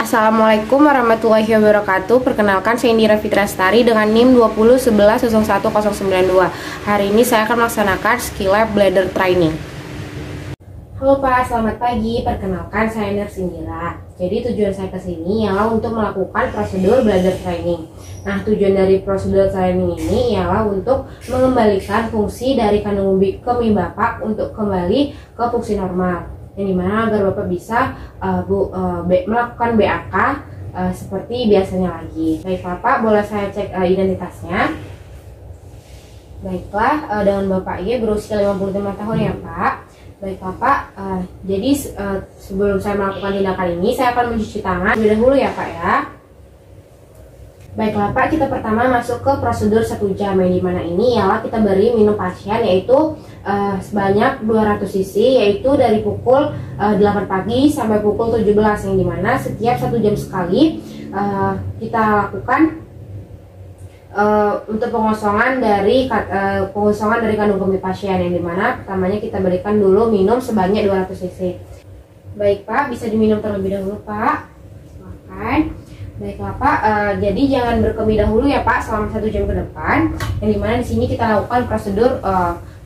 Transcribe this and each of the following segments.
Assalamualaikum warahmatullahi wabarakatuh. Perkenalkan, saya Indira Fitrastari dengan NIM 2011011092. Hari ini saya akan melaksanakan skill lab bladder training. Halo Pak, selamat pagi. Perkenalkan, saya Nurse Indira. Jadi tujuan saya ke sini ialah untuk melakukan prosedur bladder training. Nah, tujuan dari prosedur training ini ialah untuk mengembalikan fungsi dari kandung kemih Bapak untuk kembali ke fungsi normal. Yang dimana agar Bapak bisa melakukan BAK seperti biasanya lagi. Baik Bapak, boleh saya cek identitasnya. Baiklah, dengan Bapak Y berusia 55 tahun ya Pak. Baik Bapak, jadi sebelum saya melakukan tindakan ini, saya akan mencuci tangan terlebih dahulu ya Pak ya. Baiklah Pak, kita pertama masuk ke prosedur 1 jam, yang dimana ini ialah kita beri minum pasien yaitu sebanyak 200 cc, yaitu dari pukul 8 pagi sampai pukul 17, yang dimana setiap 1 jam sekali kita lakukan untuk pengosongan dari kandung kemih pasien, yang dimana pertamanya kita berikan dulu minum sebanyak 200 cc. Baik Pak, bisa diminum terlebih dahulu Pak, silakan. Baiklah Pak, jadi jangan berkemih dahulu ya Pak selama 1 jam ke depan, yang dimana di sini kita lakukan prosedur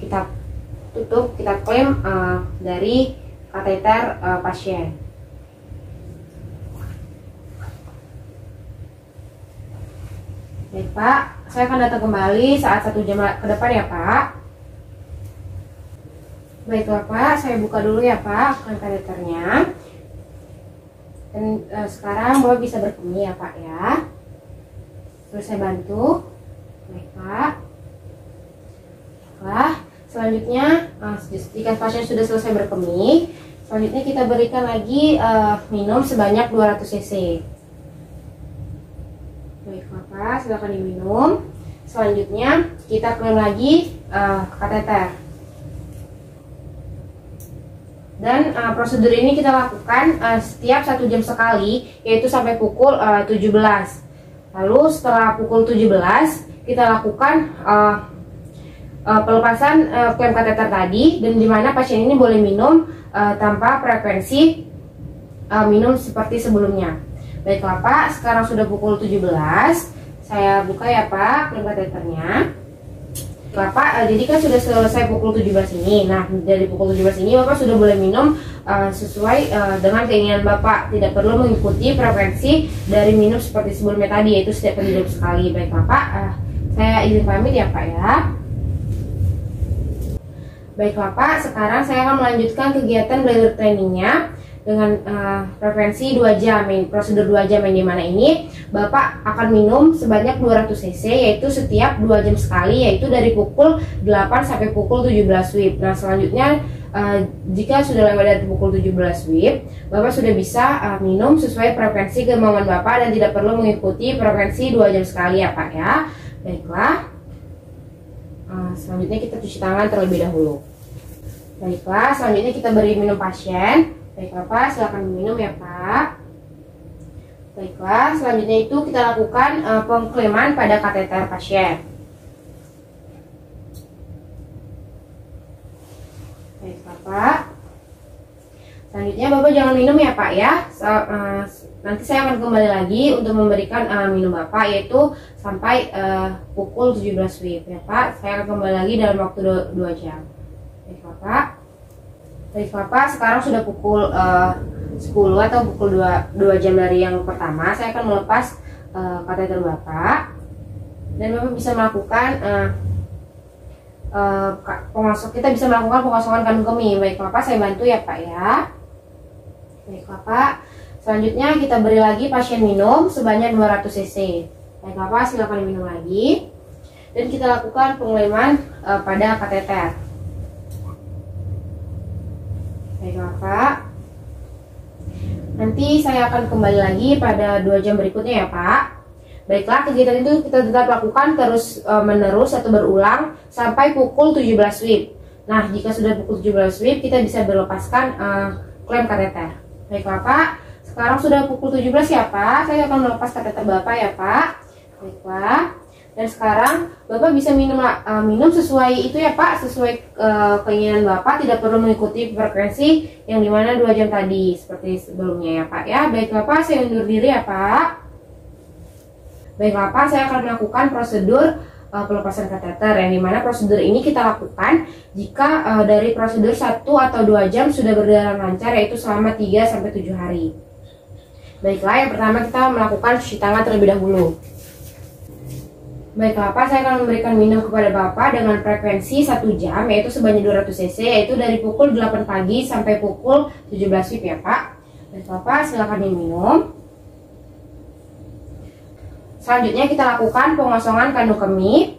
kita tutup, kita klem dari kateter pasien. Baik Pak, saya akan datang kembali saat 1 jam ke depan ya Pak. Baiklah Pak, saya buka dulu ya Pak klem kateternya. Dan sekarang Bapak bisa berkemih ya Pak ya. Terus saya bantu. Baik Pak. Baiklah, selanjutnya jika pasien sudah selesai berkemih, selanjutnya kita berikan lagi minum sebanyak 200 cc. Baiklah Pak, silakan diminum. Selanjutnya kita klem lagi kateter. Dan prosedur ini kita lakukan setiap 1 jam sekali, yaitu sampai pukul 17. Lalu setelah pukul 17 kita lakukan pelepasan klem kateter tadi, dan dimana pasien ini boleh minum tanpa frekuensi minum seperti sebelumnya. Baiklah Pak, sekarang sudah pukul 17. Saya buka ya Pak klem kateternya. Bapak, jadi kan sudah selesai pukul 17 ini. Nah, dari pukul 17 ini Bapak sudah boleh minum sesuai dengan keinginan Bapak. Tidak perlu mengikuti frekuensi dari minum seperti sebelumnya tadi, yaitu setiap 1 jam sekali. Baik Bapak, saya izin pamit ya Pak ya. Baiklah Pak, sekarang saya akan melanjutkan kegiatan bladder trainingnya dengan frekuensi 2 jam, prosedur 2 jam, yang dimana ini Bapak akan minum sebanyak 200 cc, yaitu setiap 2 jam sekali, yaitu dari pukul 8 sampai pukul 17 WIB. Nah, selanjutnya jika sudah lewat dari pukul 17 WIB, Bapak sudah bisa minum sesuai frekuensi kemauan Bapak dan tidak perlu mengikuti frekuensi 2 jam sekali ya Pak ya. Baiklah, selanjutnya kita cuci tangan terlebih dahulu. Baiklah, selanjutnya kita beri minum pasien. Baiklah Pak, silakan minum ya Pak. Baiklah, selanjutnya itu kita lakukan pengkleman pada kateter pasien. Baiklah Pak. Selanjutnya Bapak jangan minum ya Pak ya. Nanti saya akan kembali lagi untuk memberikan minum Bapak, yaitu sampai pukul 17 WIB ya Pak. Saya akan kembali lagi dalam waktu 2 jam. Baiklah Pak. Baiklah Pak, sekarang sudah pukul 10 atau pukul 2 jam dari yang pertama. Saya akan melepas kateter Bapak, dan Bapak bisa melakukan kita bisa melakukan pengosongan kandung kemih. Baiklah Pak, saya bantu ya Pak ya. Baiklah Pak, selanjutnya kita beri lagi pasien minum sebanyak 200 cc. Baiklah Pak, silakan minum lagi, dan kita lakukan pengleman pada kateter. Baiklah Pak, nanti saya akan kembali lagi pada 2 jam berikutnya ya Pak. Baiklah, kegiatan itu kita tetap lakukan terus menerus atau berulang sampai pukul 17 WIB. Nah, jika sudah pukul 17 WIB, kita bisa melepaskan klem kateter. Baiklah Pak, sekarang sudah pukul 17 ya Pak. Saya akan melepas kateter Bapak ya Pak. Baiklah, Dan sekarang Bapak bisa minum sesuai itu ya Pak, sesuai keinginan Bapak, tidak perlu mengikuti frekuensi yang dimana 2 jam tadi seperti sebelumnya ya Pak ya. Baiklah Pak, saya undur diri ya Pak. Baiklah Pak, saya akan melakukan prosedur pelepasan kateter, yang dimana prosedur ini kita lakukan jika dari prosedur 1 atau 2 jam sudah berjalan lancar, yaitu selama 3-7 hari. Baiklah, yang pertama kita melakukan cuci tangan terlebih dahulu. Baiklah Pak, saya akan memberikan minum kepada Bapak dengan frekuensi 1 jam, yaitu sebanyak 200 cc, yaitu dari pukul 8 pagi sampai pukul 17 WIB ya Pak. Baiklah Pak, silakan diminum. Selanjutnya kita lakukan pengosongan kandung kemih.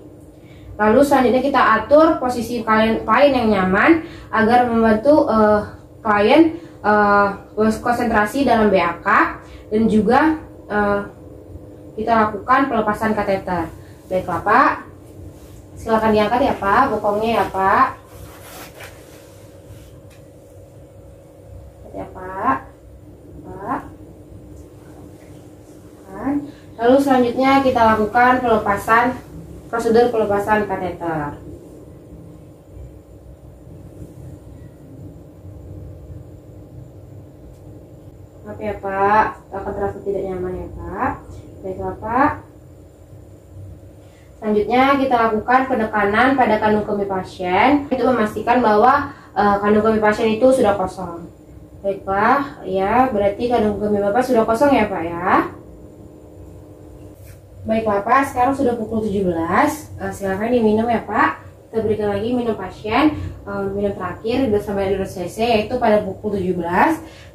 Lalu selanjutnya kita atur posisi klien yang nyaman agar membantu klien konsentrasi dalam BAK, dan juga kita lakukan pelepasan kateter. Baiklah Pak, silakan diangkat ya Pak, bokongnya ya Pak. Ya Pak. Pak. Lalu selanjutnya kita lakukan prosedur pelepasan kateter. Maaf ya Pak, akan terasa tidak nyaman ya Pak. Baiklah Pak. Selanjutnya kita lakukan penekanan pada kandung kemih pasien untuk memastikan bahwa kandung kemih pasien itu sudah kosong. Baiklah, ya berarti kandung kemih Bapak sudah kosong ya Pak ya. Baiklah Pak, sekarang sudah pukul 17. Silakan diminum ya Pak. Kita berikan lagi minum pasien, minum terakhir sampai 200 cc, yaitu pada pukul 17.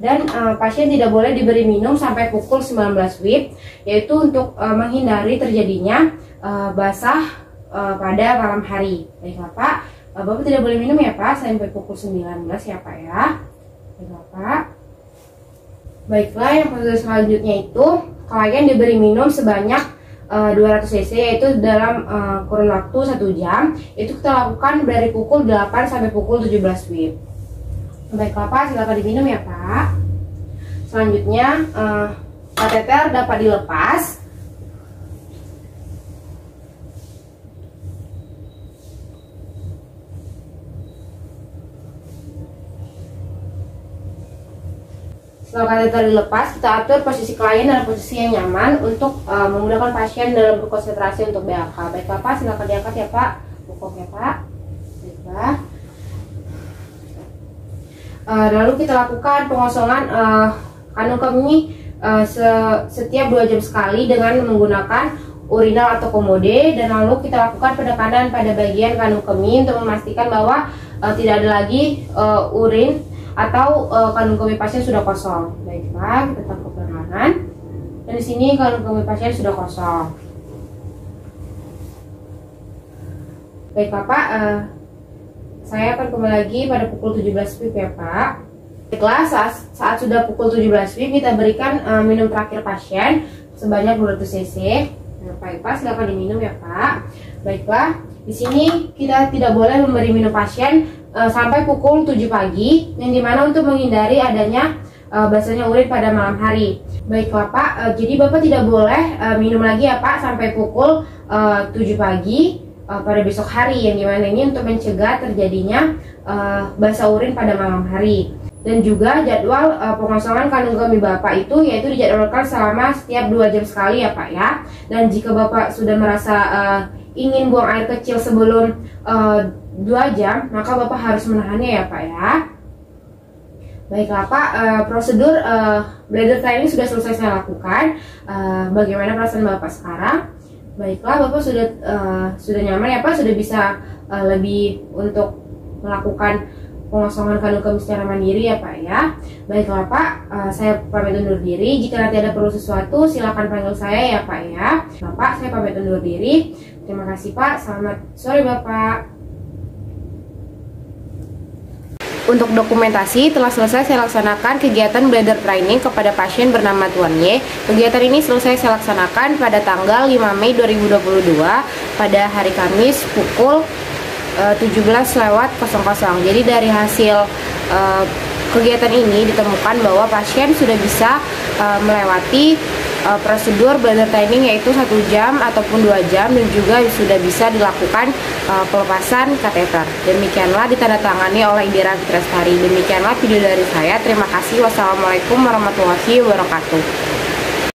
Dan pasien tidak boleh diberi minum sampai pukul 19 WIB, yaitu untuk menghindari terjadinya basah pada malam hari. Baiklah Pak, Bapak tidak boleh minum ya Pak sampai pukul 19 ya Pak ya. Baiklah Pak. Baiklah, yang prosedur selanjutnya itu klien diberi minum sebanyak 200 cc, yaitu dalam kurun waktu 1 jam. Itu kita lakukan dari pukul 8 sampai pukul 17 WIB. Baiklah Pak, silakan diminum ya Pak. Selanjutnya kateter dapat dilepas. Setelah kateter dilepas, kita atur posisi klien dalam posisi yang nyaman untuk memudahkan pasien dalam berkonsentrasi untuk BAK. Baiklah Pak, silakan diangkat ya Pak, bokongnya Pak. Baiklah. Lalu kita lakukan pengosongan kandung kemih setiap 2 jam sekali dengan menggunakan urinal atau komode, dan lalu kita lakukan penekanan pada bagian kandung kemih untuk memastikan bahwa tidak ada lagi urin atau kandung kemih pasien sudah kosong. Baiklah, kita tangkap perlahan. Dan di sini kandung kemih pasien sudah kosong. Baiklah Pak, saya akan kembali lagi pada pukul 17 WIB ya Pak. Baiklah, saat sudah pukul 17 WIB kita berikan minum terakhir pasien sebanyak 200 cc. Nah, Pak, silakan diminum ya Pak. Baiklah, di sini kita tidak boleh memberi minum pasien sampai pukul 7 pagi, yang dimana untuk menghindari adanya basahnya urin pada malam hari. Baiklah Pak, jadi Bapak tidak boleh minum lagi ya Pak sampai pukul 7 pagi pada besok hari, yang dimana ini untuk mencegah terjadinya basah urin pada malam hari. Dan juga jadwal pengosongan kandung kemih Bapak itu yaitu dijadwalkan selama setiap 2 jam sekali ya Pak ya. Dan jika Bapak sudah merasa ingin buang air kecil sebelum 2 jam, maka Bapak harus menahannya ya Pak ya. Baiklah Pak, prosedur bladder training sudah selesai saya lakukan. Bagaimana perasaan Bapak sekarang? Baiklah, Bapak sudah nyaman ya Pak, sudah bisa lebih untuk melakukan pengosongan kandung kemih secara mandiri ya Pak ya. Baiklah Pak, saya pamit undur diri. Jika nanti ada perlu sesuatu, silakan panggil saya ya Pak ya. Bapak, saya pamit undur diri. Terima kasih Pak, selamat sore Bapak. Untuk dokumentasi telah selesai saya laksanakan kegiatan bladder training kepada pasien bernama Tuan Y. Kegiatan ini selesai saya laksanakan pada tanggal 5 Mei 2022 pada hari Kamis pukul 17:00. Jadi dari hasil kegiatan ini ditemukan bahwa pasien sudah bisa melewati prosedur bladder training yaitu 1 jam ataupun 2 jam, dan juga sudah bisa dilakukan pelepasan kateter. Demikianlah ditandatangani oleh Indira Fitrastari. Demikianlah video dari saya. Terima kasih. Wassalamualaikum warahmatullahi wabarakatuh.